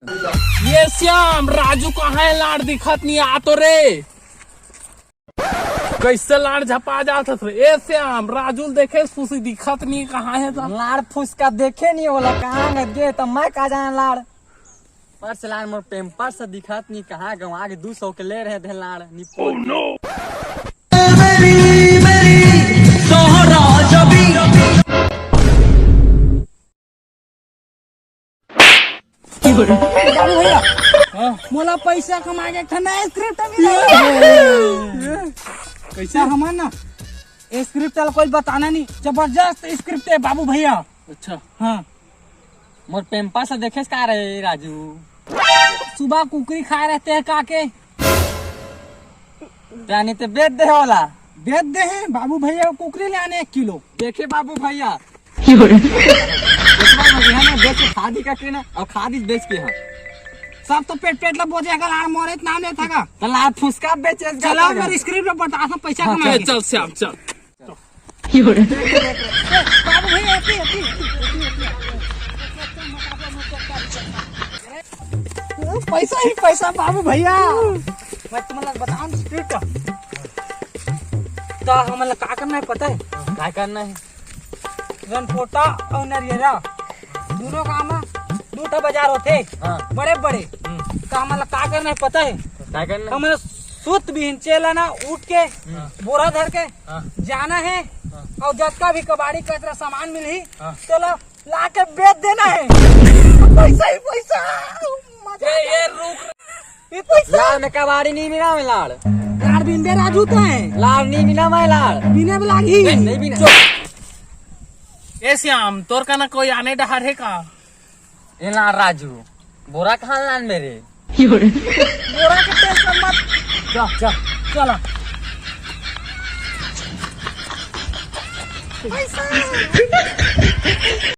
ये श्याम राजू कहाँ है? लाड़ दिखत नहीं आ तो रे। कैसे लाड़ झपा जाता थे? ए श्याम राजू देखे सुशी दिखत नहीं कहाँ है? लाड़ फुसका देखे नहीं होला कहाँ गए तो मैं कहा जाए लाड़ पर से लाड़ मोर पेम्पर से दिखत नहीं कहाँ गाँव आगे 200 के ले रहे थे लाड़ निपो भैया मोला पैसा कमा के खाना स्क्रिप्ट कैसा हमार ना स्क्रिप्ट वाला कोई बताना नहीं, जबरदस्त स्क्रिप्ट है बाबू भैया। अच्छा हाँ मोर पेम्पर से देखे का रहे राजू सुबह कुकरी खाए रहते हैं काके यानी तो बेच दे होला बेच दे हैं बाबू भैया को कुकरी ले आने 1 किलो। देखे बाबू भैया बेच खादी का के ना और खादी बेच के हाँ सब तो पेट पेट लग बोझेगा लाड़ मोरे नाम नहीं था तो लाड़ फुसका बेचे चलो मेरे स्क्रिप्ट में बता था पैसा कमा के। चल श्याम चल। बाबू भैया पैसा ही पैसा बाबू भैया। मैं तुम्हारा बताऊं स्क्रिप्ट तो हमें का करना है पता है? क्या करना है रनपोटा और नरियरा दोनों काम दूठा बाजार होते हाँ। बड़े बड़े तो हमें का करना है पता है? क्या करना है हमें सुत भी चेला ना उठ के बोरा धर के हाँ। जाना है और जब भी कबाड़ी कचरा सामान मिली हाँ। तो ला के बेच देना है। पैसा ही पैसा ये रुक ये पैसा लाड़ में कबाड़ी नहीं बिना में लाड़ लाड़ बिंदे राजू तो है लाड़ नहीं बिना में लाड़ बिने लागी नहीं बिना ए श्याम तोर का ना कोई आने डहार है का? ये लाड़ राजू बोरा कहाँ लाड़ मेरे बोरा के टेंशन मत चल चलो पैसा